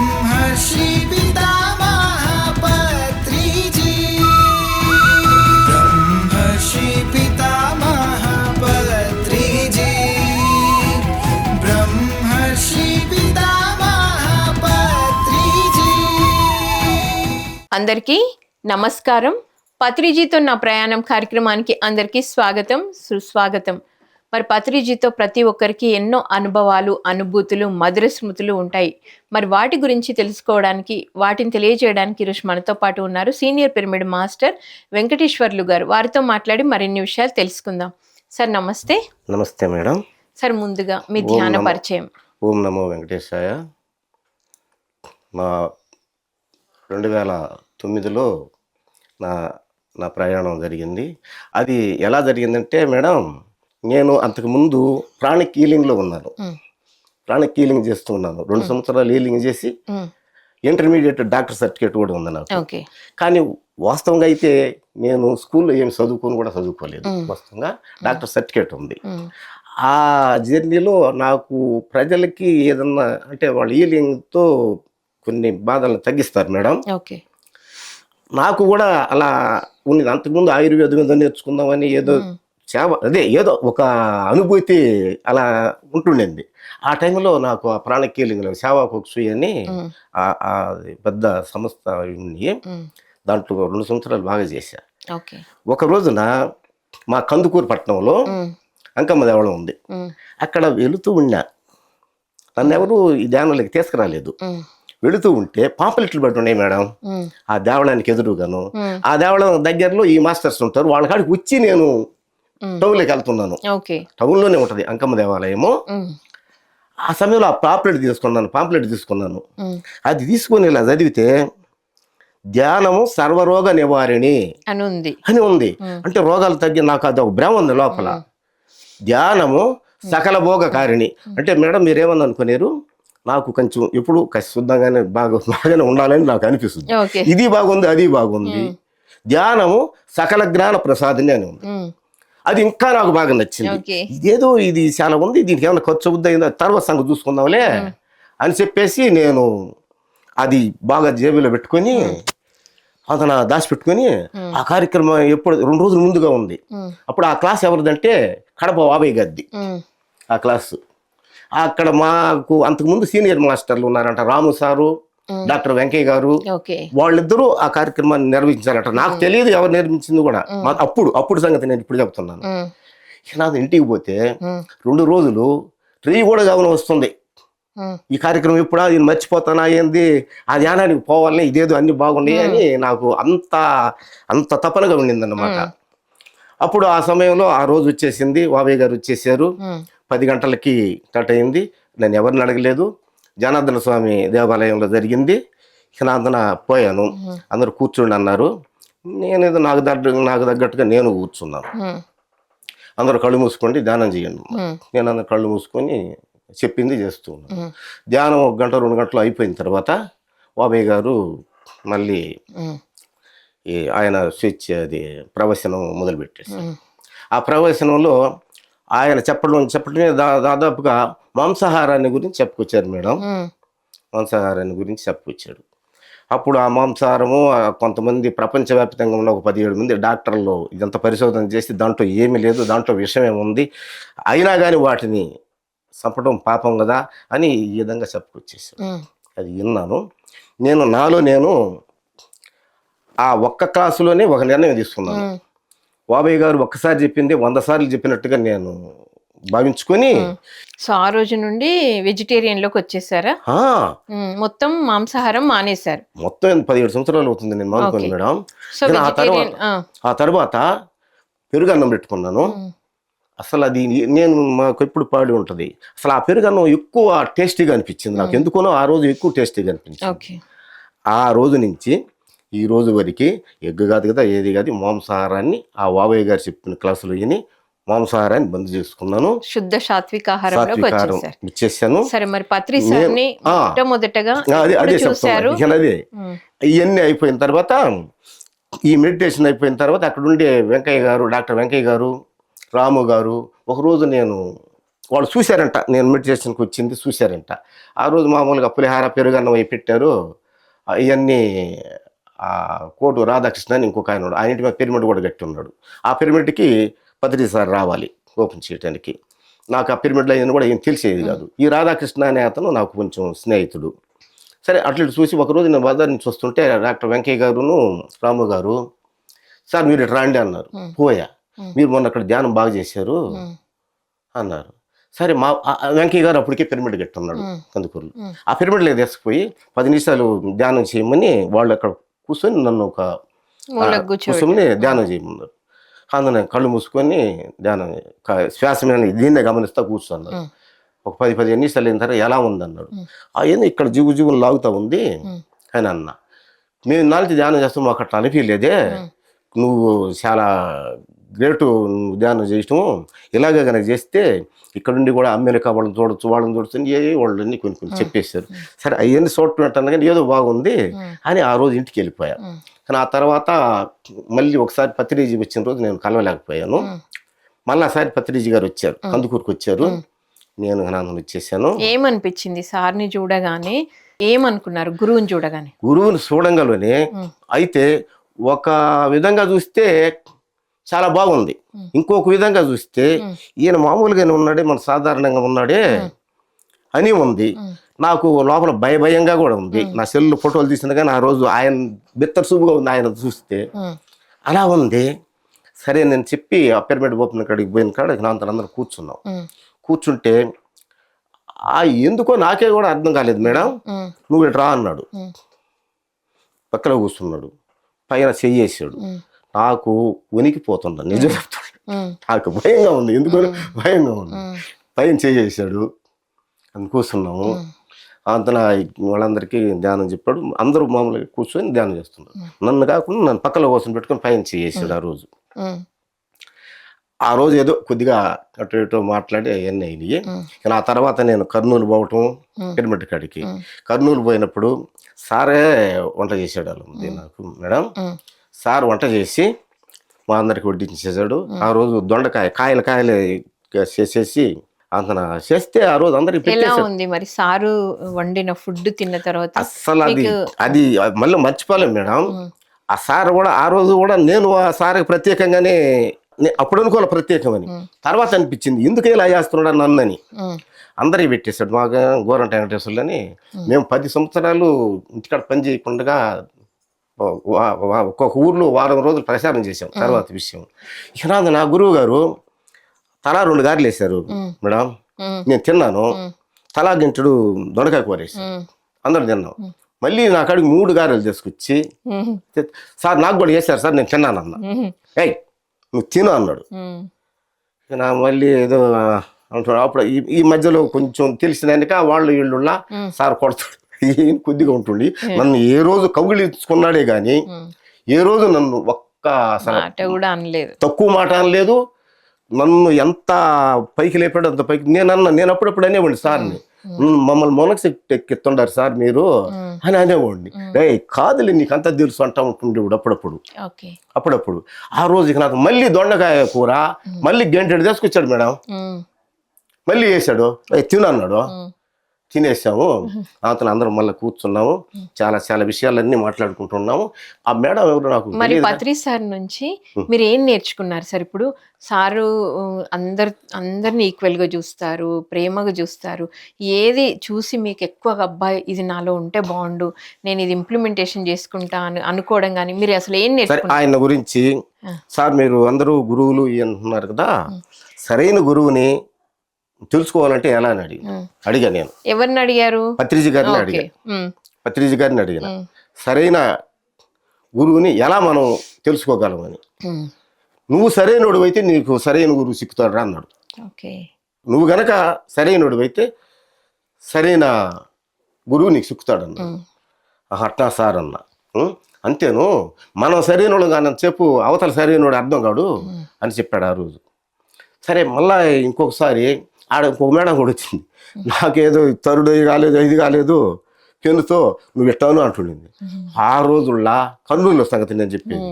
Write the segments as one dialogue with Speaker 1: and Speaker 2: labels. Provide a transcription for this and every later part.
Speaker 1: ब्रह्मर्षि पितामह पत्रिजी, ब्रह्मर्षि पितामह पत्रिजी, ब्रह्मर्षि पितामह पत्रिजी।
Speaker 2: అందరికీ నమస్కారం. పత్రిజీతో నా ప్రయాణం కార్యక్రమానికి అందరికీ స్వాగతం, సుస్వాగతం. మరి పత్రిజీతో ప్రతి ఒక్కరికి ఎన్నో అనుభవాలు, అనుభూతులు, మధుర స్మృతులు ఉంటాయి. మరి వాటి గురించి తెలుసుకోవడానికి, వాటిని తెలియజేయడానికి ఈరోజు మనతో పాటు ఉన్నారు సీనియర్ పిరమిడ్ మాస్టర్ వెంకటేశ్వర్లు గారు. వారితో మాట్లాడి మరిన్ని విషయాలు తెలుసుకుందాం. సార్ నమస్తే.
Speaker 3: నమస్తే మేడం.
Speaker 2: సార్ ముందుగా మీ ధ్యాన పరిచయం.
Speaker 3: ఓం నమో వెంకటేశాయ. మా 2009లో నా ప్రయాణం జరిగింది. అది ఎలా జరిగిందంటే మేడం, నేను అంతకుముందు ప్రాణిక్ హీలింగ్లో ఉన్నాను. ప్రాణిక్ హీలింగ్ చేస్తూ ఉన్నాను. 2 సంవత్సరాలు హీలింగ్ చేసి ఇంటర్మీడియట్ డాక్టర్ సర్టిఫికేట్ కూడా ఉంది నాకు. కానీ వాస్తవంగా అయితే నేను స్కూల్లో ఏమి చదువుకోలేదు. వాస్తవంగా డాక్టర్ సర్టిఫికేట్ ఉంది. ఆ జర్నీలో నాకు ప్రజలకి ఏదన్నా అంటే వాళ్ళు హీలింగ్తో కొన్ని బాధలను తగ్గిస్తారు మేడం. నాకు కూడా అలా ఉన్నది. అంతకుముందు ఆయుర్వేదం ఏదో నేర్చుకుందామని ఏదో ఏదో ఒక అనుభూతి అలా ఉంటుండింది. ఆ టైంలో నాకు ఆ ప్రాణిక్ హీలింగ్లో సేవాకోక్సు అని పెద్ద సంస్థ ఉంది. దాంట్లో 2 సంవత్సరాలు బాగా చేశా. ఒక రోజున మా కందుకూరు పట్టణంలో అంకమ్మ దేవాలయం ఉంది. అక్కడ వెళుతూ ఉన్నా. నన్ను ఎవరు ఈ ధ్యానంలోకి తీసుకురాలేదు. వెళుతూ ఉంటే పాంప్లెట్లు పెట్టి ఉన్నాయి మేడం ఆ దేవాలయానికి ఎదురుగాను. ఆ దేవాలయం దగ్గరలో ఈ మాస్టర్స్ ఉంటారు. వాళ్ళ కాడికి వచ్చి నేను టౌన్లోకి వెళ్తున్నాను. టౌన్లోనే ఉంటుంది అంకమ్మ దేవాలయము. ఆ సమయంలో ఆ పాంప్లెట్ తీసుకున్నాను. అది తీసుకొని ఇలా చదివితే ధ్యానము సర్వరోగ నివారిణి అని ఉంది. అంటే రోగాలు తగ్గి నాకు అది ఒక భ్రమ ఉంది లోపల. ధ్యానము సకల భోగకారిణి అంటే మేడం మీరేమని అనుకునేరు, నాకు కొంచెం ఎప్పుడు శుద్ధంగానే బాగానే ఉండాలని నాకు అనిపిస్తుంది. ఇది బాగుంది, అది బాగుంది. ధ్యానము సకల జ్ఞాన ప్రసాదిని అని ఉంది. అది ఇంకా నాకు బాగా నచ్చింది. ఇదేదో ఇది చాలా ఉంది, దీనికి ఏమైనా ఖర్చు అవుద్ది అయిందో తర్వాత సంగతి చూసుకుందాంలే అని చెప్పేసి నేను అది బాగా జేబులో పెట్టుకొని అతను దాచిపెట్టుకొని ఆ కార్యక్రమం ఎప్పుడు 2 రోజుల ముందుగా ఉంది. అప్పుడు ఆ క్లాస్ ఎవరిదంటే కడప వాబయ్య గద్ది ఆ క్లాసు. అక్కడ మాకు అంతకుముందు సీనియర్ మాస్టర్లు ఉన్నారంట, రాము సారు, డాక్టర్ వెంకయ్య గారు. వాళ్ళిద్దరూ ఆ కార్యక్రమాన్ని నిర్వహించారట. నాకు తెలియదు ఎవరు నిర్మించింది కూడా. అప్పుడు సంగతి నేను ఇప్పుడు చెప్తున్నాను. నాకు ఇంటికి పోతే 2 రోజులు ట్రీ కూడా గమనం వస్తుంది. ఈ కార్యక్రమం ఇప్పుడు ఇది మర్చిపోతానా ఏంది, ఆ ధ్యానానికి పోవాలని, ఇదేదో అన్ని బాగున్నాయి అని నాకు అంత తపనగా ఉండిందన్నమాట. అప్పుడు ఆ సమయంలో ఆ రోజు వచ్చేసింది. వాబయ్య గారు వచ్చేసారు. 10 గంటలకి స్టార్ట్ అయింది. నేను ఎవరిని అడగలేదు. జనార్దన స్వామి దేవాలయంలో జరిగింది. జనార్దన పోయాను. అందరూ కూర్చోండి అన్నారు. నేనేదో నాకు తగ్గట్టుగా నేను కూర్చున్నాను. అందరూ కళ్ళు మూసుకోండి, ధ్యానం చేయండి. నేను అందరు కళ్ళు మూసుకొని చెప్పింది చేస్తూ ఉన్నాను. ధ్యానం 1 గంట 2 గంటలు అయిపోయిన తర్వాత వాబయ్య గారు మళ్ళీ ఆయన స్విచ్ అది ప్రవచనం మొదలుపెట్టేశారు. ఆ ప్రవచనంలో ఆయన చెప్పడమే దాదాపుగా మాంసాహారాన్ని గురించి చెప్పుకొచ్చారు మేడం. మాంసాహారాన్ని గురించి చెప్పుకొచ్చాడు. అప్పుడు ఆ మాంసాహారము కొంతమంది ప్రపంచవ్యాప్తంగా ఉన్న ఒక 17 మంది డాక్టర్లు ఇదంతా పరిశోధన చేసి దాంట్లో ఏమీ లేదు, దాంట్లో విషయం ఉంది, అయినా కానీ వాటిని చంపడం పాపం కదా అని ఈ విధంగా చెప్పుకొచ్చేసాడు. అది విన్నాను. నేను ఆ ఒక్క క్లాసులోనే ఒక నిర్ణయం తీసుకున్నాను. వాబయ్య గారు ఒక్కసారి చెప్పింది 100 సార్లు చెప్పినట్టుగా నేను భావించుకొని
Speaker 2: ఆ రోజు నుండి వెజిటేరియన్ లోకి వచ్చేసారా? మొత్తం మాంసాహారం మానేశారు.
Speaker 3: మొత్తం 17 సంవత్సరాలు అవుతుంది నేను మానుకోను మేడం. ఆ తర్వాత పెరుగన్నం పెట్టుకున్నాను. అసలు అది మాకు ఎప్పుడు పాడి ఉంటుంది. అసలు ఆ పెరుగన్నం ఎక్కువ టేస్టీగా అనిపించింది నాకు. ఎందుకనో ఆ రోజు ఎక్కువ టేస్టీగా అనిపించింది. ఆ రోజు నుంచి ఈ రోజు వరకు ఎగ్గు కాదు కదా, ఏది కాదు, మాంసాహారాన్ని ఆ వాబయ్య గారు చెప్పిన క్లాసులో విని మాంసాహారాన్ని బంద్ చేసుకున్నాను.
Speaker 2: శుద్ధ సాత్వికాహారం
Speaker 3: ఇచ్చేసాను.
Speaker 2: సరే, మరి పత్రి సార్ని మొట్టమొదటగా
Speaker 3: అదే చెప్తాను. ఇవన్నీ అయిపోయిన తర్వాత, ఈ మెడిటేషన్ అయిపోయిన తర్వాత అక్కడ ఉండే వెంకయ్య గారు, డాక్టర్ వెంకయ్య గారు, రాము గారు, ఒకరోజు నేను వాళ్ళు చూశారంట, నేను మెడిటేషన్కి వచ్చింది చూశారంట. ఆ రోజు మామూలుగా పులిహార పెరుగన్నం అవి పెట్టారు. ఇవన్నీ కోటు రాధాకృష్ణ అని ఇంకొక ఆయన ఉన్నాడు, ఆయన ఇంటి మీద పిరమిడ్ కూడా కట్టి ఉన్నాడు. ఆ పిరమిడ్కి పత్రిజీ సార్ రావాలి ఓపెన్ చేయడానికి. నాకు ఆ పిరమిడ్లో అయ్యింది కూడా ఏం తెలిసేది కాదు. ఈ రాధాకృష్ణ అనే అతను నాకు కొంచెం స్నేహితుడు. సరే అట్లా చూసి ఒకరోజు నేను బజార్ నుంచి వస్తుంటే డాక్టర్ వెంకయ్య గారును రాము గారు, సార్ మీరు ఇటు రాండి అన్నారు. పోయా, మీరు మొన్న అక్కడ ధ్యానం బాగా చేశారు అన్నారు. సరే మా వెంకయ్య గారు అప్పటికే పిరమిడ్ కట్టున్నాడు కందుకూరులో. ఆ పిరమిడ్లో తీసుకుపోయి 10 నిమిషాలు ధ్యానం చేయమని వాళ్ళు అక్కడ కూర్చొని నన్ను ఒక కూర్చొని ధ్యానం చేయమన్నారు. అందులో కళ్ళు మూసుకొని ధ్యానం శ్వాస మీద దీన్నే గమనిస్తా కూర్చున్నారు. ఒక 10-15 నిమిషాలు అయిన తర్వాత ఎలా ఉందన్నాడు. ఏంది ఇక్కడ జిగు జిగులు లాగుతూ ఉంది అని అన్న. మేము నాలుగు ధ్యానం చేస్తాం, మాకు అట్లా అనిపించలేదే, నువ్వు చాలా గ్రేటు, నువ్వు ధ్యానం చేయటము. ఇలాగే కనుక చేస్తే ఇక్కడ నుండి కూడా అమెరికా వాళ్ళని చూడొచ్చు, వాళ్ళని చూడొచ్చు, వాళ్ళని కొన్ని చెప్పేశారు. సరే అవన్నీ చూడటం కానీ ఏదో బాగుంది అని ఆ రోజు ఇంటికి వెళ్ళిపోయా. కానీ ఆ తర్వాత మళ్ళీ ఒకసారి పత్రిజీ వచ్చిన రోజు నేను కలవలేకపోయాను. మళ్ళీ ఆసారి పత్రిజీ గారు వచ్చారు, కందుకూరుకు వచ్చారు. నేను నాన్న వచ్చేసాను.
Speaker 2: ఏమనిపించింది సార్ని చూడగానే? ఏమనుకున్నారు గురువుని చూడగానే?
Speaker 3: గురువుని చూడంగానే అయితే ఒక విధంగా చూస్తే చాలా బాగుంది, ఇంకొక విధంగా చూస్తే ఈయన మామూలుగానే ఉన్నాడే, మన సాధారణంగా ఉన్నాడే అని ఉంది. నాకు లోపల భయంగా కూడా ఉంది. నా సెల్లు ఫోటోలు తీసిన కానీ ఆ రోజు ఆయన బిత్తర చూపుగా ఉంది ఆయన చూస్తే, అలా ఉంది. సరే నేను చెప్పి ఆ పిరమిడ్ ఓపెన్ కాడికి పోయిన కాడికి నా అందరూ కూర్చున్నాం. కూర్చుంటే ఎందుకో నాకే కూడా అర్థం కాలేదు. మేడం నువ్వు ఇటు రా అన్నాడు. పక్కన కూర్చున్నాడు, పైన చెయ్యేసాడు. నాకు వణికిపోతుండ, నిజం చెప్తాడు. నాకు భయంగా ఉంది, ఎందుకో భయంగా ఉంది. పైన చెయ్యేసాడు, అని కూర్చున్నాము. అంతన వాళ్ళందరికీ ధ్యానం చెప్పాడు. అందరూ మామూలుగా కూర్చొని ధ్యానం చేస్తున్నారు. నన్ను కాకుండా నన్ను పక్కలో కూర్చొని పెట్టుకొని పైన చెయ్యేసాడు. ఆ రోజు ఏదో కొద్దిగా అటు ఇటు మాట్లాడి అవన్నీ అయినాయి. కానీ ఆ తర్వాత నేను కర్నూలు పోవటం, పిరమిడ్ కాడికి కర్నూలు పోయినప్పుడు సారే వంట చేసాడు. అలా నాకు మేడం సార్ వంట చేసి మా అందరికి వడ్డించేసాడు. ఆ రోజు దొండకాయ కాయలు చేసేసి అంత చేస్తే ఆ రోజు అందరికి
Speaker 2: ఎలా ఉంది మరి సారు వండిన ఫుడ్ తిన్న తర్వాత?
Speaker 3: అస్సలు అది మళ్ళీ మర్చిపోలేం మేడం. ఆ సార్ కూడా ఆ రోజు కూడా నేను ఆ సార్కి ప్రత్యేకంగానే అప్పుడు అనుకోవాలి ప్రత్యేకమని, తర్వాత అనిపించింది ఎందుకు ఇలా చేస్తున్నాడు నన్నని. అందరికి పెట్టేశాడు. మాకు గోరంట వెంకటేశ్వర్లు అని మేము 10 సంవత్సరాలు ఇంటికాడ పని చేయకుండా ఒక్కొక్క ఊర్లో వారం రోజులు ప్రచారం చేశాం. తర్వాత విషయం ఇక నా గురువు గారు తలా 2 గారెలు వేశారు మేడం. నేను తిన్నాను. తలా గింటడు దొండకాయ కూర వేసాను, అందరూ తిన్నాం. మళ్ళీ నా కాడికి 3 గారెలు తీసుకొచ్చి సార్ నాకు కూడా వేశారు సార్, నేను తిన్నాను అన్న. ఏయ్ నువ్వు తిను అన్నాడు. నా మళ్ళీ ఏదో అంటున్నాడు. అప్పుడు ఈ మధ్యలో కొంచెం తెలిసినాక వాళ్ళు వీళ్ళుళ్ళ సార్ కొడతాడు, ఏం కొద్దిగా ఉంటుండి. నన్ను ఏ రోజు కౌగిలించుకున్నాడే కానీ ఏ రోజు నన్ను ఒక్క
Speaker 2: కూడా అనలేదు,
Speaker 3: తక్కువ మాట అనలేదు. నన్ను ఎంత పైకి లేపాడు అంత పైకి నేను అప్పుడప్పుడు అనేవాడిని సార్ని, మమ్మల్ని మొనకు ఎక్కిస్తుండారు సార్ మీరు అని అనేవాడిని. కాదులే నీకు అంతా తెలుసు అంటా ఉంటుండేవాడు అప్పుడప్పుడు. ఆ రోజుకి నాకు మళ్ళీ దొండకాయ కూర మళ్ళీ గంటెడు తీసుకొచ్చాడు మేడం. మళ్ళీ వేసాడు, తిను అన్నాడు. తినేసాము. అతను అందరం మళ్ళీ కూర్చున్నాము. చాలా విషయాలన్నీ మాట్లాడుకుంటున్నాము. ఆ మేడం ఎవరు నాకు
Speaker 2: మరి పత్రి సార్ నుంచి మీరు ఏం నేర్చుకున్నారు సార్? ఇప్పుడు సారు అందరిని ఈక్వల్ గా చూస్తారు, ప్రేమగా చూస్తారు. ఏది చూసి మీకు ఎక్కువగా అబ్బాయి ఇది నాలో ఉంటే బాగుండు, నేను ఇది ఇంప్లిమెంటేషన్ చేసుకుంటా అనుకోవడం కానీ మీరు అసలు ఏం నేర్చుకున్నారు?
Speaker 3: ఆయన గురించి సార్ మీరు అందరూ గురువులు అంటున్నారు కదా, సరైన గురువుని తెలుసుకోవాలంటే ఎలా అని అడిగా నేను.
Speaker 2: ఎవరిని అడిగారు?
Speaker 3: పత్రిజీ గారిని అడిగిన. సరైన గురువుని ఎలా మనం తెలుసుకోగలమని. నువ్వు సరైనడు అయితే నీకు సరైన గురువు సిక్కుతాడు అన్నాడు. నువ్వు గనక సరైనడు అయితే సరైన గురువు నీకు సిక్కుతాడు అన్నాడు. అట్లా సార్ అన్న. అంతేను, మనం సరైనడు కానీ చెప్పు అవతల సరైనడు అర్థం కాడు అని చెప్పాడు ఆ రోజు. సరే మళ్ళా ఇంకొకసారి ఆడ ఇంకొక మేడం కూడా వచ్చింది. నాకేదో తరుడు ఇది కాలేదు పెన్నుతో నువ్వు ఎట్టాను అంటుండింది. ఆ రోజుల్లా కర్నూలులో సంగతి నేను చెప్పేది.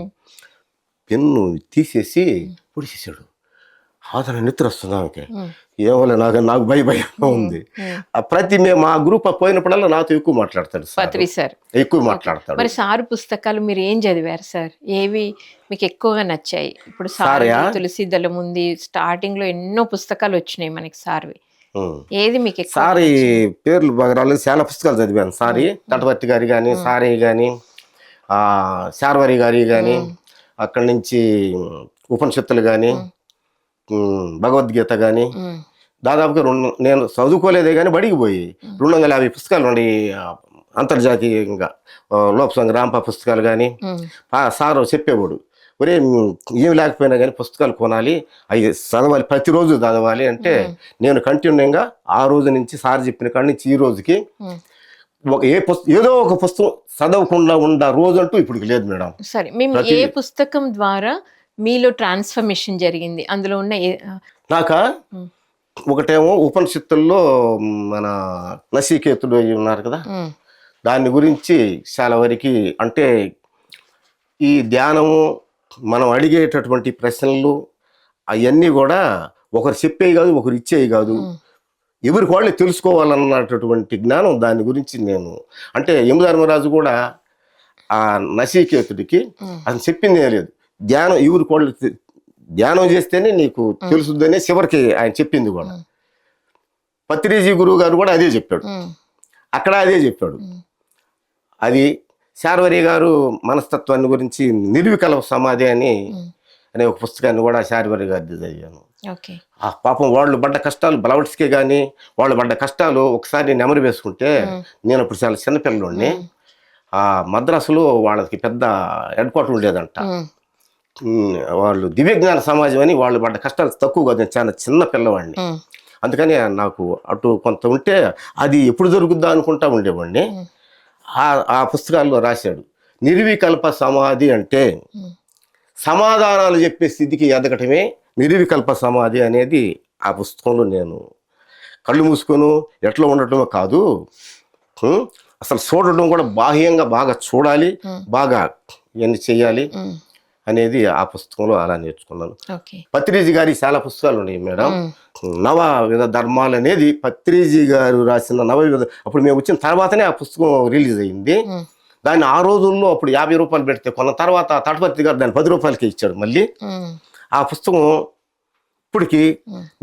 Speaker 3: పెన్ను తీసేసి పొడిచేసాడు. ఆదరణ నిద్ర వస్తుంది ఆమెకి.
Speaker 2: ఉమ్,
Speaker 3: ఏమోలే నాకు భయంగా ఉంది. ప్రతి మేము మా గ్రూప్ పోయినప్పుడల్లా నాతో ఎక్కువ మాట్లాడతాడు సార్.
Speaker 2: పత్రి సార్.
Speaker 3: ఎక్కువ మాట్లాడతాడు.
Speaker 2: మరి సారు పుస్తకాలు మీరు ఏం చదివారు సార్? ఏవి మీకు ఎక్కువగా నచ్చాయి? ఇప్పుడు సార్
Speaker 3: సార్యా?
Speaker 2: తులసి దళం ఉంది, స్టార్టింగ్ లో ఎన్నో పుస్తకాలు వచ్చినాయి మనకి సార్వి.
Speaker 3: ఉమ్.
Speaker 2: ఏది మీకు ఎక్కువ
Speaker 3: సారీ పేర్లు బాగా రాలేదు, చాలా పుస్తకాలు చదివాను. సారీ తటవర్తి గారి కానీ, సారీ కానీ, శార్వరి గారి కానీ, అక్కడి నుంచి ఉపనిషత్తులు కానీ, భగవద్గీత కానీ,
Speaker 2: ఉమ్,
Speaker 3: దాదాపుగా నేను చదువుకోలేదే కానీ బడికి పోయి 250 పుస్తకాలు ఉండి అంతర్జాతీయంగా లోపసంగ రాంప పుస్తకాలు కానీ
Speaker 2: ఉమ్,
Speaker 3: సారు చెప్పేవాడు, ఒరే ఏమి లేకపోయినా కానీ పుస్తకాలు కొనాలి, అవి చదవాలి, ప్రతిరోజు చదవాలి అంటే నేను కంటిన్యూగా ఆ రోజు నుంచి సార్ చెప్పిన కాడి నుంచి ఈ రోజుకి
Speaker 2: ఉమ్.
Speaker 3: ఏదో ఒక పుస్తకం చదవకుండా ఉండ రోజు అంటూ ఇప్పుడు లేదు మేడం.
Speaker 2: సరే, మేము ఏ పుస్తకం ద్వారా మీలో ట్రాన్స్ఫర్మేషన్ జరిగింది? అందులో ఉన్న
Speaker 3: నాక
Speaker 2: ఉమ్,
Speaker 3: ఒకటేమో ఉపనిషత్తుల్లో మన నచికేతుడు అయి ఉన్నారు కదా,
Speaker 2: ఉమ్,
Speaker 3: దాని గురించి చాలా వరకు అంటే ఈ ధ్యానము మనం అడిగేటటువంటి ప్రశ్నలు అవన్నీ కూడా ఒకరు చెప్పేవి కాదు, ఒకరు ఇచ్చేవి కాదు, ఎవరికి వాళ్ళే తెలుసుకోవాలన్నటువంటి జ్ఞానం. దాని గురించి నేను అంటే యమధర్మరాజు కూడా ఆ నచికేతుడికి అతను చెప్పింది ఏం లేదు, ధ్యానం ఎవరికి వాళ్ళు ధ్యానం చేస్తేనే నీకు తెలుసుద్దనే చివరికి ఆయన చెప్పింది కూడా. పత్రిజీ గురువు గారు కూడా అదే చెప్పాడు,
Speaker 2: ఉమ్,
Speaker 3: అక్కడ అదే చెప్పాడు. అది శార్వరి గారు మనస్తత్వాన్ని గురించి నిర్వికల్ప సమాధి అనే ఒక పుస్తకాన్ని కూడా శార్వరి గారిది చదివాను.
Speaker 2: ఓకే.
Speaker 3: ఆ పాపం వాళ్ళు పడ్డ కష్టాలు బ్లౌడ్స్కే కానీ వాళ్ళు పడ్డ కష్టాలు ఒకసారి నెమరు వేసుకుంటే, నేను అప్పుడు చాలా చిన్నపిల్లవాడిని, ఆ మద్రాసులో వాళ్ళకి పెద్ద హెడ్ క్వార్టర్ ఉండేదంట. వాళ్ళు దివ్యజ్ఞాన సమాజం అని, వాళ్ళు పడ్డ కష్టాలు తక్కువ కాదు, నేను చాలా చిన్న పిల్లవాడిని. అందుకని నాకు అటు కొంత ఉంటే అది ఎప్పుడు దొరుకుద్దా అనుకుంటా ఉండేవాడిని. ఆ పుస్తకాల్లో రాశాడు, నిర్వికల్ప సమాధి అంటే సమాధానాలు చెప్పే స్థితికి ఎదగటమే నిర్వికల్ప సమాధి అనేది ఆ పుస్తకంలో. నేను కళ్ళు మూసుకొని ఎట్లా ఉండటమే కాదు, అసలు చూడటం కూడా బాహ్యంగా బాగా చూడాలి, బాగా ఇవన్నీ చెయ్యాలి అనేది ఆ పుస్తకంలో అలా నేర్చుకున్నాను. పత్రిజీ గారి చాలా పుస్తకాలు ఉన్నాయి మేడం. నవవిధ ధర్మాలు అనేది పత్రిజీ గారు రాసిన నవవిధ, అప్పుడు మేము వచ్చిన తర్వాతనే ఆ పుస్తకం రిలీజ్ అయింది. దాన్ని ఆ రోజుల్లో అప్పుడు 50 రూపాయలు పెడితే కొన్న తర్వాత తటవర్తి గారు దాన్ని 10 రూపాయలకి ఇచ్చాడు. మళ్ళీ ఆ పుస్తకం ఇప్పటికి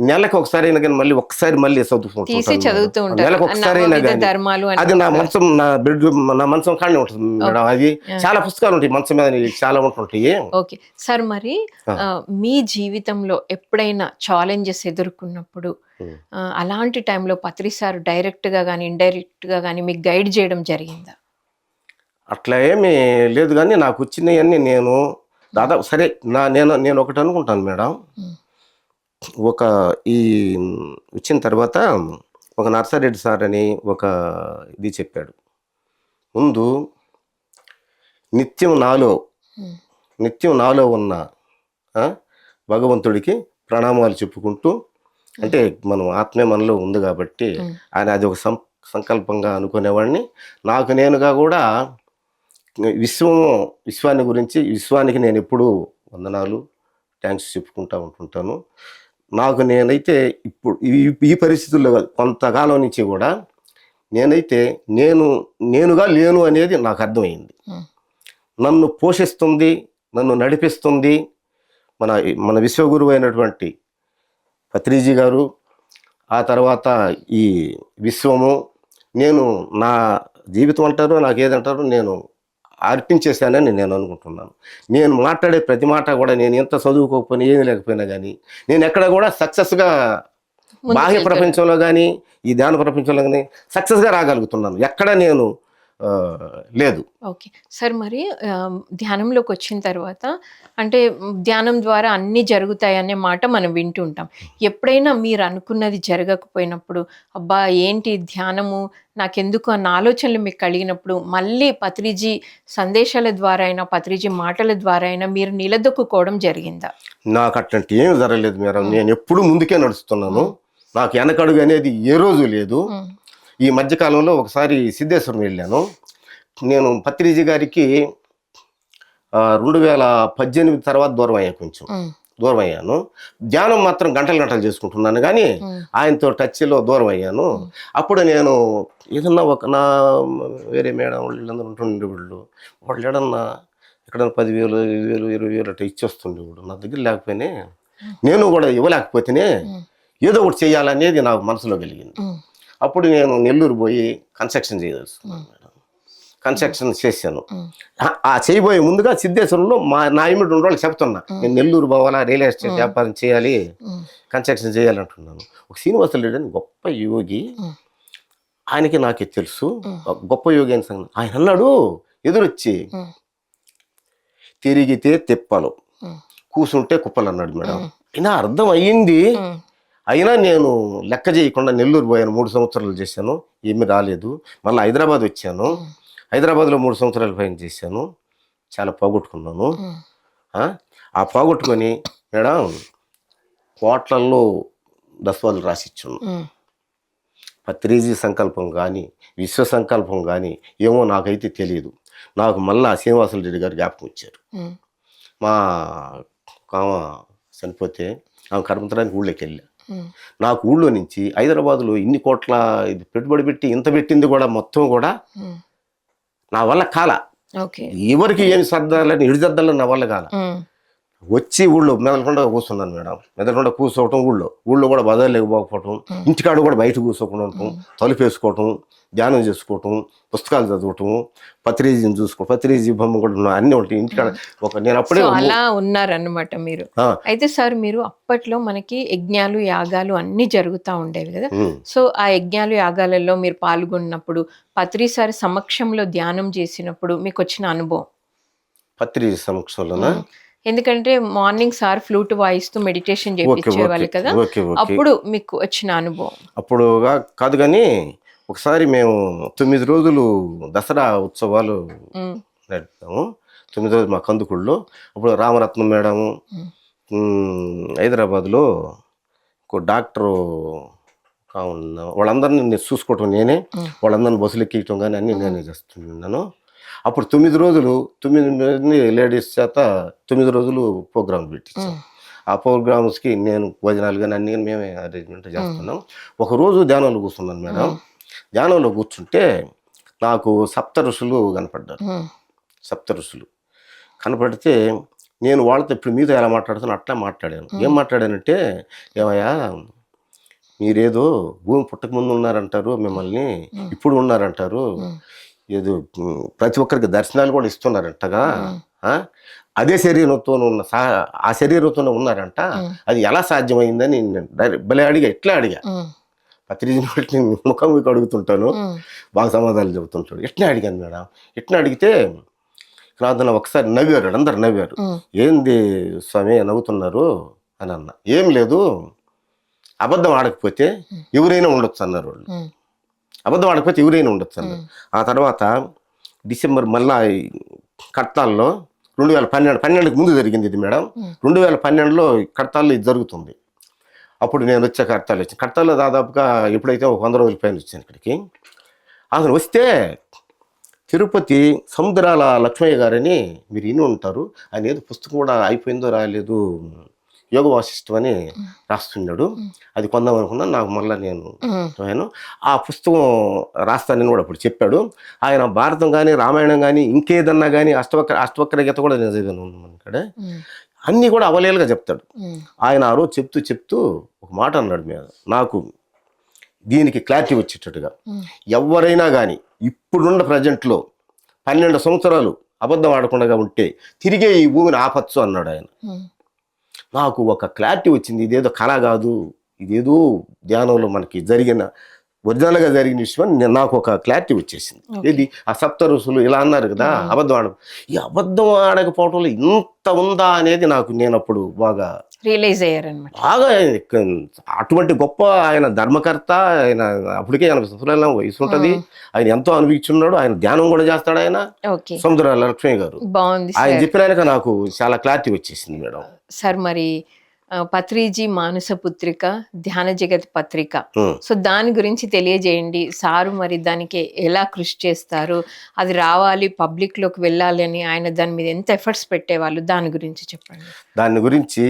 Speaker 3: నెలకు ఒకసారి అయినా కానీ మళ్ళీ ఒక్కసారి మళ్ళీ చదువుతుంటాను. నెలకు ఒకసారి అయినా కానీ అది నా మంచం కాడనే ఉంటుంది మేడం. అది చాలా పుస్తకాలు ఉంటాయి మంచం మీద, చాలా ఉంటుంటాయి.
Speaker 2: ఓకే సార్, మరి మీ జీవితంలో ఎప్పుడైనా ఛాలెంజెస్ ఎదుర్కొన్నప్పుడు అలాంటి టైంలో పత్రి సార్ డైరెక్ట్ గా కానీ ఇండైరెక్ట్ గా కానీ మీకు గైడ్ చేయడం జరిగిందా?
Speaker 3: అట్లా ఏమీ లేదు, కానీ నాకు వచ్చినవన్నీ నేను దాదాపు సరే నేను ఒకటి అనుకుంటాను మేడం. ఈ వచ్చిన తర్వాత ఒక నర్సారెడ్డి సార్ అని ఒక ఇది చెప్పాడు, ముందు నిత్యం నాలో ఉన్న భగవంతుడికి ప్రణామాలు చెప్పుకుంటూ, అంటే మనం ఆత్మే మనలో ఉంది కాబట్టి ఆయన అది ఒక సంకల్పంగా అనుకునేవాడిని. నాకు నేనుగా కూడా విశ్వాన్ని గురించి, విశ్వానికి నేను ఎప్పుడూ వందనాలు థ్యాంక్స్ చెప్పుకుంటూ ఉంటుంటాను. నాకు నేనైతే ఇప్పుడు ఈ పరిస్థితుల్లో కొంతకాలం నుంచి కూడా నేనైతే నేనుగా లేను అనేది నాకు అర్థమైంది. నన్ను పోషిస్తుంది, నన్ను నడిపిస్తుంది మన విశ్వగురువు అయినటువంటి పత్రిజీ గారు. ఆ తర్వాత ఈ విశ్వము, నేను నా జీవితం అంటారు, నాకు ఏదంటారు, నేను అర్పించేశానని నేను అనుకుంటున్నాను. నేను మాట్లాడే ప్రతి మాట కూడా, నేను ఎంత చదువుకోకపోయినా ఏమి లేకపోయినా కానీ నేను ఎక్కడ కూడా సక్సెస్గా బాహ్య ప్రపంచంలో కానీ ఈ ధ్యాన ప్రపంచంలో కానీ సక్సెస్గా రాగలుగుతున్నాను, ఎక్కడ నేను లేదు.
Speaker 2: ఓకే సార్, మరి ధ్యానంలోకి వచ్చిన తర్వాత అంటే ధ్యానం ద్వారా అన్నీ జరుగుతాయి అనే మాట మనం వింటూ ఉంటాం. ఎప్పుడైనా మీరు అనుకున్నది జరగకపోయినప్పుడు, అబ్బా ఏంటి ధ్యానము నాకెందుకు అన్న ఆలోచనలు మీకు కలిగినప్పుడు, మళ్ళీ పత్రిజీ సందేశాల ద్వారా అయినా పత్రిజీ మాటల ద్వారా అయినా మీరు నిలదొక్కుకోవడం జరిగిందా?
Speaker 3: నాకు అట్లాంటి ఏమి జరగలేదు మేడం. నేను ఎప్పుడు ముందుకే నడుస్తున్నాను, నాకు వెనకడుగు అనేది ఏ రోజు లేదు. ఈ మధ్యకాలంలో ఒకసారి సిద్ధేశ్వరం వెళ్ళాను. నేను పత్రిజీ గారికి 2018 తర్వాత దూరం అయ్యా కొంచెం. దూరం అయ్యాను. ధ్యానం మాత్రం గంటలు గంటలు చేసుకుంటున్నాను కానీ ఆయనతో టచ్లో దూరం అయ్యాను. అప్పుడు నేను ఏదన్నా నా వేరే మేడం వీళ్ళందరూ ఉంటుండేవాళ్ళు, వాళ్ళు ఏడన్నా ఎక్కడన్నా 10,000, 5,000, 20,000 అట్లా ఇచ్చేస్తుండేవాడు. నా దగ్గర లేకపోయినా నేను కూడా ఇవ్వలేకపోతేనే ఏదో ఒకటి చేయాలనేది నాకు మనసులో కలిగింది. అప్పుడు నేను నెల్లూరు పోయి కన్స్ట్రక్షన్ చేయదలుచుకున్నాను మేడం. కన్స్ట్రక్షన్ చేశాను. ఆ చేయబోయే ముందుగా సిద్ధేశ్వరంలో నా ఇమిడి ఉన్న వాళ్ళకి చెప్తున్నా, నేను నెల్లూరు పోవాలా, రియల్ ఎస్టేట్ వ్యాపారం చేయాలి, కన్స్ట్రక్షన్ చేయాలంటున్నాను. ఒక శ్రీనివాసరెడ్డి అని గొప్ప యోగి, ఆయనకి నాకే తెలుసు, గొప్ప యోగి అని సంగతి. ఆయన అన్నాడు ఎదురొచ్చి, తిరిగితే తిప్పలు, కూసుంటే కుప్పలు అన్నాడు మేడం. అయినా అర్థం అయ్యింది. అయినా నేను లెక్క చేయకుండా నెల్లూరు పోయాను. 3 సంవత్సరాలు చేశాను, ఏమీ రాలేదు. మళ్ళీ హైదరాబాద్ వచ్చాను. హైదరాబాద్లో 3 సంవత్సరాలు పైన చేశాను. చాలా పోగొట్టుకున్నాను. ఆ పోగొట్టుకొని మేడం కోట్లల్లో దస్వాలు రాసిచ్చాను. పత్రిజీ సంకల్పం కానీ విశ్వ సంకల్పం కానీ ఏమో నాకైతే తెలియదు. నాకు మళ్ళా శ్రీనివాసరెడ్డి గారు జ్ఞాపకం వచ్చారు. మా కామ చనిపోతే ఆమె కర్మతరానికి ఊళ్ళోకి వెళ్ళా. నాకు ఊళ్ళో నుంచి హైదరాబాద్లో ఇన్ని కోట్ల ఇది పెట్టుబడి పెట్టి ఇంత పెట్టింది కూడా మొత్తం కూడా నా వల్ల కాల. ఎవరికి ఏమి సర్దాలని ఇడిదద్దాలని నా వల్ల కాల. వచ్చి ఊళ్ళో మెదలకుండా కూర్చున్నాను మేడం. మెదలకుండా కూర్చోవటం, ఊళ్ళో కూడా బజార్ లేకపోవటం, ఇంటికాడ కూడా బయట కూర్చోకుండా ఉండటం, తలుపు వేసుకోవటం, ధ్యానం చేసుకోవటం, పుస్తకాలు చదవటం, పత్రిజీని చూసుకోవటం, పత్రిజీ బొమ్మ కూడా అన్ని ఉంటాయి ఇంటికాడ. నేను అప్పుడే
Speaker 2: అలా ఉన్నారన్నమాట మీరు. అయితే సార్ మీరు అప్పట్లో మనకి యజ్ఞాలు యాగాలు అన్ని జరుగుతూ ఉండేవి కదా. సో ఆ యజ్ఞాలు యాగాలలో మీరు పాల్గొన్నప్పుడు, పత్రి సార్ సమక్షంలో ధ్యానం చేసినప్పుడు మీకు వచ్చిన అనుభవం?
Speaker 3: పత్రిజీ సమక్షంలోనా?
Speaker 2: ఎందుకంటే మార్నింగ్ సార్ ఫ్లూట్ వాయిస్తూ మెడిటేషన్ చేయించేవాళ్ళు కదా, అప్పుడు మీకు వచ్చిన అనుభవం?
Speaker 3: అప్పుడు కాదు కానీ ఒకసారి మేము 9 రోజులు దసరా ఉత్సవాలు నడుపుతాము. 9 రోజులు మా కందుకూళ్ళలో. అప్పుడు రామరత్నం మేడము, హైదరాబాద్లో ఒక డాక్టరు వాళ్ళందరినీ నేను చూసుకోవటం నేనే, వాళ్ళందరినీ బస్సులు ఎక్కియటం కానీ అన్నీ నేనే చేస్తున్నాను. అప్పుడు 9 రోజులు 9 మంది లేడీస్ చేత 9 రోజులు ప్రోగ్రామ్ పెట్టించాం. ఆ ప్రోగ్రామ్స్కి నేను భోజనాలు కానీ అన్ని మేమే అరేంజ్మెంట్ చేస్తున్నాం. ఒకరోజు ధ్యానంలో కూర్చున్నాను మేడం. ధ్యానంలో కూర్చుంటే నాకు సప్త ఋషులు కనపడ్డారు. సప్త ఋషులు కనపడితే నేను వాళ్ళతో ఇప్పుడు మీతో ఎలా మాట్లాడుతానో అట్లా మాట్లాడాను. ఏం మాట్లాడానంటే, ఏమయ్యా మీరేదో భూమి పుట్టక ముందు ఉన్నారంటారు, మిమ్మల్ని ఇప్పుడు ఉన్నారంటారు, ఏదో ప్రతి ఒక్కరికి దర్శనాలు కూడా ఇస్తున్నారంటగా, అదే శరీరంతో ఉన్న ఆ శరీరంతోనే ఉన్నారంట, అది ఎలా సాధ్యమైందని భలే అడిగా. ఎట్లా అడిగా? పత్రిజీని బట్టి ముఖం మీకు అడుగుతుంటాను, బాగా సమాధానాలు చెబుతుంటాడు. ఎట్లా అడిగాను మేడం. ఎట్లా అడిగితే రాదన్న ఒకసారి నవ్వారు, అందరు నవ్వారు. ఏంది స్వామి నవ్వుతున్నారు అని అన్న. ఏం లేదు, అబద్ధం ఆడకపోతే ఎవరైనా ఉండొచ్చు అన్నారు వాళ్ళు. అబద్ధం ఆడకపోతే ఎవరైనా ఉండొచ్చు అన్నారు. ఆ తర్వాత డిసెంబర్ మళ్ళా కడతాల్లో 2012కి ముందు జరిగింది ఇది మేడం. 2012లో కడతాల్లో ఇది జరుగుతుంది. అప్పుడు నేను వచ్చే కడతాలు వచ్చాను. కడతాల్లో దాదాపుగా ఎప్పుడైతే ఒక 100 రోజుల పైన వచ్చాను ఇక్కడికి. అసలు వస్తే తిరుపతి సముద్రాల లక్ష్మయ్య గారని మీరు ఇన్ని ఉంటారు, ఆయన ఏదో పుస్తకం కూడా అయిపోయిందో రాలేదు, యోగ వాసిష్టం అని రాస్తున్నాడు, అది కొందాం అనుకున్నాను. నాకు మళ్ళీ నేను ఆ పుస్తకం రాస్తానని కూడా అప్పుడు చెప్పాడు. ఆయన భారతం కానీ రామాయణం కానీ ఇంకేదన్నా కానీ అష్టవక్ర గీత కూడా నేను చదివాను ఇక్కడ. అన్నీ కూడా అవలేలుగా చెప్తాడు ఆయన. ఆ రోజు చెప్తూ ఒక మాట అన్నాడు మీద, నాకు దీనికి క్లారిటీ వచ్చేటట్టుగా. ఎవరైనా కానీ ఇప్పుడున్న ప్రజెంట్లో 12 సంవత్సరాలు అబద్ధం ఆడకుండా ఉంటే తిరిగే ఈ భూమిని ఆపచ్చు అన్నాడు ఆయన. నాకు ఒక క్లారిటీ వచ్చింది. ఇదేదో కళ కాదు, ఇదేదో ధ్యానంలో మనకి జరిగిన ఒరిజినల్గా జరిగిన విషయం నాకు ఒక క్లారిటీ వచ్చేసింది. ఏది ఆ సప్త ఋషులు ఇలా అన్నారు కదా, అబద్ధం ఆడ, ఈ అబద్ధం ఆడకపోవడంలో ఇంత ఉందా అనేది నేను అప్పుడు బాగా
Speaker 2: రియలైజ్ అయ్యారన్నమాట.
Speaker 3: బాగా అటువంటి గొప్ప ఆయన ధర్మకర్త, ఆయన అప్పటికే 80 సంవత్సరాల వయసు ఉంటుంది, ఆయన ఎంతో అనుభవించున్నాడు, ఆయన ధ్యానం కూడా చేస్తాడు ఆయన. సముద్రాల లక్ష్మయ్య గారు
Speaker 2: బాగుంది.
Speaker 3: ఆయన చెప్పినాక నాకు చాలా క్లారిటీ వచ్చేసింది మేడం.
Speaker 2: సార్ మరి పత్రిజీ మానస పుత్రిక ధ్యాన జగత్ పత్రిక, సో దాని గురించి తెలియజేయండి సారు. మరి దానికి ఎలా కృషి చేస్తారు, అది రావాలి పబ్లిక్ లోకి వెళ్ళాలి అని ఆయన దాని మీద ఎంత ఎఫర్ట్స్ పెట్టేవాళ్ళు, దాని గురించి చెప్పండి.
Speaker 3: దాని గురించి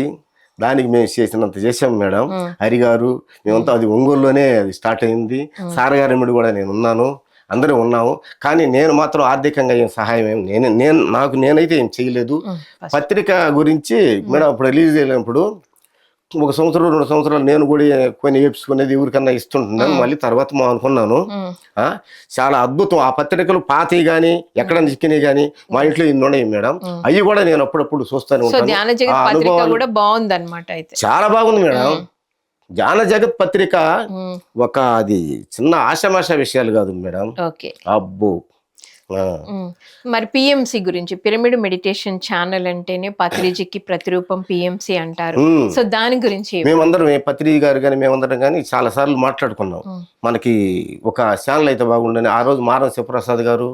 Speaker 3: దానికి మేము చేసినంత చేసాం మేడం. హరిగారు మేమంతా అది ఒంగోలులోనే అది స్టార్ట్ అయింది. సార్ గారి ఎమ్మడి కూడా నేను ఉన్నాను, అందరూ ఉన్నాము. కానీ నేను మాత్రం ఆర్థికంగా ఏం సహాయం ఏం నేనైతే ఏం చేయలేదు. పత్రిక గురించి మేడం అప్పుడు రిలీజ్ అయినప్పుడు 1 సంవత్సరం 2 సంవత్సరాలు నేను కూడా కొన్ని వేపించుకునేది ఎవరికన్నా ఇస్తుంటున్నాను. మళ్ళీ తర్వాత మా అనుకున్నాను. చాలా అద్భుతం. ఆ పత్రికలు పాతవి కానీ ఎక్కడ చిక్కినవి కానీ మా ఇంట్లో ఇన్ని ఉన్నాయి మేడం. అవి కూడా నేను అప్పుడప్పుడు చూస్తాను. చాలా బాగుంది మేడం. జ్ఞాన జగత్ పత్రిక అది చిన్న ఆషామాషా విషయాలు కాదు మేడం. అబ్బో.
Speaker 2: మరి పిఎంసి గురించి, పిరమిడ్ మెడిటేషన్ ఛానల్ అంటేనే పత్రిజీకి ప్రతిరూపం పిఎంసి అంటారు. సో దాని గురించి
Speaker 3: మేమందరం పత్రిజీ గారు కానీ మేమందరం కానీ చాలా సార్లు మాట్లాడుకున్నాం. మనకి ఒక ఛానల్ అయితే బాగుండని. ఆ రోజు మారం శివప్రసాద్ గారు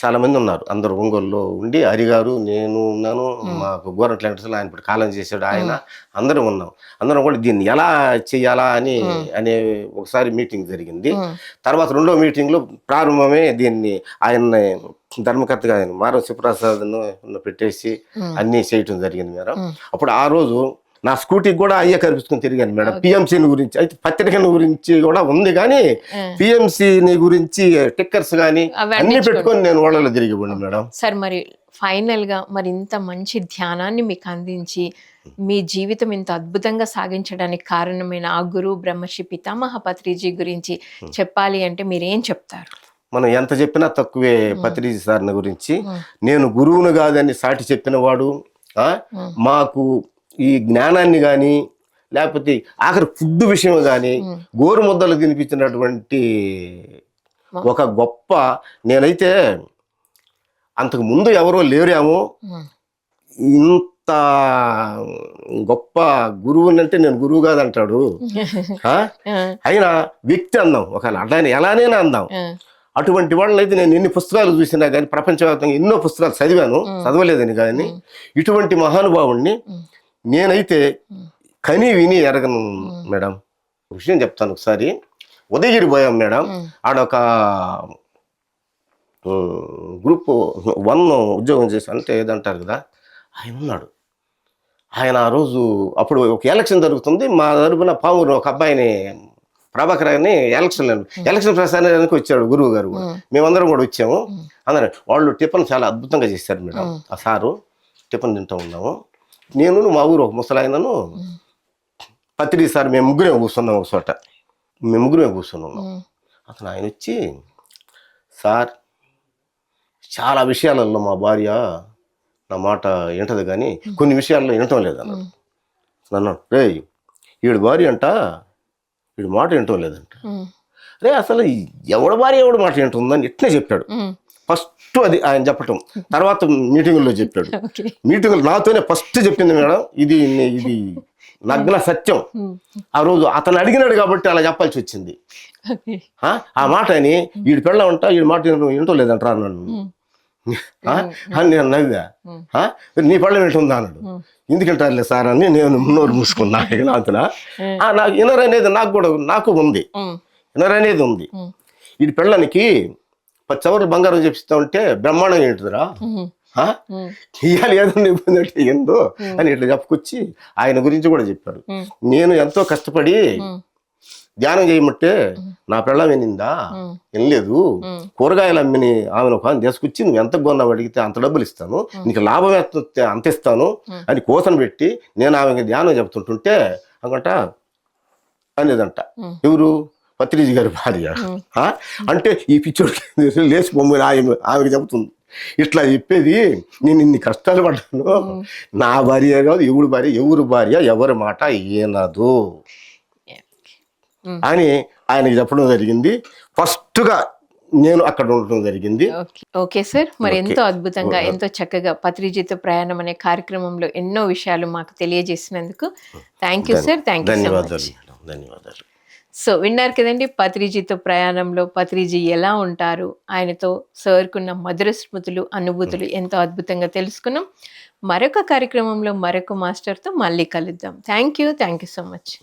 Speaker 3: చాలా మంది ఉన్నారు, అందరు ఒంగోలులో ఉండి. హరి గారు, నేను ఉన్నాను, మాకు గోరంట్ల వెంకటేశ్వర ఆయన ఇప్పుడు కాలం చేశాడు, ఆయన అందరం ఉన్నాం. అందరం కూడా దీన్ని ఎలా చెయ్యాలా అనే ఒకసారి మీటింగ్ జరిగింది. తర్వాత 2వ మీటింగ్లో ప్రారంభమే దీన్ని ఆయన ధర్మకర్తగా ఆయన మారం శివప్రసాద్ను పెట్టేసి అన్నీ చేయటం జరిగింది మేడం. అప్పుడు ఆ రోజు నా స్కూటీకి కూడా అయ్యే కనిపించుకుని తిరిగాను మేడం. పిఎంసీని గురించి అయితే పత్రికల గురించి కూడా ఉంది, కానీ పిఎంసీని గురించి టిక్కర్స్ కానీ అన్ని పెట్టుకొని నేను వాళ్ళలో తిరిగిపోయాను మేడం.
Speaker 2: సార్ మరి ఫైనల్ గా మరి ఇంత మంచి ధ్యానాన్ని మీకు అందించి మీ జీవితం ఇంత అద్భుతంగా సాగించడానికి కారణమైన ఆ గురువు బ్రహ్మర్షి పితామహ పత్రిజీ గురించి చెప్పాలి అంటే మీరేం చెప్తారు?
Speaker 3: మనం ఎంత చెప్పినా తక్కువే పత్రిజీ సార్ని గురించి. నేను గురువును కాదని సాటి చెప్పిన వాడు. మాకు ఈ జ్ఞానాన్ని కానీ లేకపోతే ఆఖరి ఫుడ్ విషయం కానీ గోరు ముద్దలు తినిపించినటువంటి ఒక గొప్ప, నేనైతే అంతకు ముందు ఎవరో లేరేమో ఇంత గొప్ప గురువునంటే నేను గురువు కాదంటాడు. అయినా వ్యక్తి అందాం, ఒక ఎలానైనా అందాం. అటువంటి వాళ్ళని అయితే నేను ఎన్ని పుస్తకాలు చూసినా కానీ, ప్రపంచవ్యాప్తంగా ఎన్నో పుస్తకాలు చదివాను, చదవలేదని కానీ ఇటువంటి మహానుభావుణ్ణి నేనైతే కని విని ఎరగను మేడం. విషయం చెప్తాను. ఒకసారి ఉదయగిరి పోయాం మేడం. ఆడొక గ్రూప్ 1 ఉద్యోగం చేసి అంటే ఏదంటారు కదా, ఆయన ఉన్నాడు. ఆయన ఆ రోజు అప్పుడు ఒక ఎలక్షన్ జరుగుతుంది. మా తరపున పావురు ఒక అబ్బాయిని, ప్రభాకర్ గారిని ఎలక్షన్ ప్రసారానికి వచ్చాడు గురువు గారు కూడా. మేమందరం కూడా వచ్చాము. అందరం వాళ్ళు టిఫిన్ చాలా అద్భుతంగా చేశారు మేడం. ఆ సారు టిఫిన్ తింటూ ఉన్నాము. నేను మా ఊరు ఒక ముసలాయనను పత్రిజీ సార్ మేము ముగ్గురే కూర్చున్నాం ఒక చోట. కూర్చున్నాం. అతను ఆయన వచ్చి, సార్ చాలా విషయాలలో మా భార్య నా మాట వింటది కానీ కొన్ని విషయాల్లో వినటం లేదన్నాడు. అన్నాడు, రే వీడి భార్య అంట వీడి మాట వినటం లేదంట. రే అసలు ఎవడి భార్య ఎవడి మాట వింటుందని ఇట్లే చెప్పాడు. ఫస్ట్ అది ఆయన చెప్పటం. తర్వాత మీటింగుల్లో చెప్పాడు. మీటింగులు నాతోనే ఫస్ట్ చెప్పింది మేడం. ఇది నగ్న సత్యం. ఆ రోజు అతను అడిగినాడు కాబట్టి అలా చెప్పాల్సి వచ్చింది. ఆ మాట అని వీడి పెళ్ళ ఉంటా వీడి మాట వింటో లేదంటారా అన్నాడు. నేను నవ్వా. నీ పళ్ళ వింటుందా అన్నాడు. ఎందుకంటారులే సార్ అని నేను నోరు మూసుకున్నా. నాకు ఇన్నర్ అనేది నాకు ఉంది. ఇన్నర్ అనేది ఉంది. వీడి పెళ్ళనికి 10 చవర్లు బంగారం చెప్పిస్తా ఉంటే బ్రహ్మాండంగా ఏంటిదిరా, ఇవాళ ఏదన్నా ఇబ్బంది అంటే ఏందో అని ఇట్లా చెప్పుకొచ్చి ఆయన గురించి కూడా చెప్పాడు. నేను ఎంతో కష్టపడి ధ్యానం చేయమంటే నా పెళ్ళం వినిందా, వినలేదు. కూరగాయలు అమ్మిని ఆమెను ఒక తీసుకొచ్చి నువ్వు ఎంత కొన్నావు అడిగితే అంత డబ్బులు ఇస్తాను, నీకు లాభం అంత ఇస్తాను అని కోసను పెట్టి నేను ఆమెకి ధ్యానం చెప్తుంటుంటే అనుకుంట అనేదంట. ఎవరు? పత్రిజీ గారి భార్య. అంటే ఈ పిచ్చోడికి లేచి బొమ్మని ఆమెకి చెబుతుంది. ఇట్లా చెప్పేది, నేను ఇన్ని కష్టాలు పడ్డాను, నా భార్య కాదు ఎవరి భార్య ఎవరి మాట ఏనదు అని ఆయనకి చెప్పడం జరిగింది. ఫస్ట్గా నేను అక్కడ ఉండటం జరిగింది.
Speaker 2: ఓకే సార్, మరి ఎంతో అద్భుతంగా ఎంతో చక్కగా పత్రిజీతో ప్రయాణం అనే కార్యక్రమంలో ఎన్నో విషయాలు మాకు తెలియజేసినందుకు థ్యాంక్ యూ సార్.
Speaker 3: ధన్యవాదాలు.
Speaker 2: సో విన్నారు కదండి, పత్రిజీతో ప్రయాణంలో పత్రిజీ ఎలా ఉంటారు, ఆయనతో సార్కున్న మధుర స్మృతులు అనుభూతులు ఎంతో అద్భుతంగా తెలుసుకున్నాం. మరొక కార్యక్రమంలో మరొక మాస్టర్తో మళ్ళీ కలుద్దాం. Thank you so much.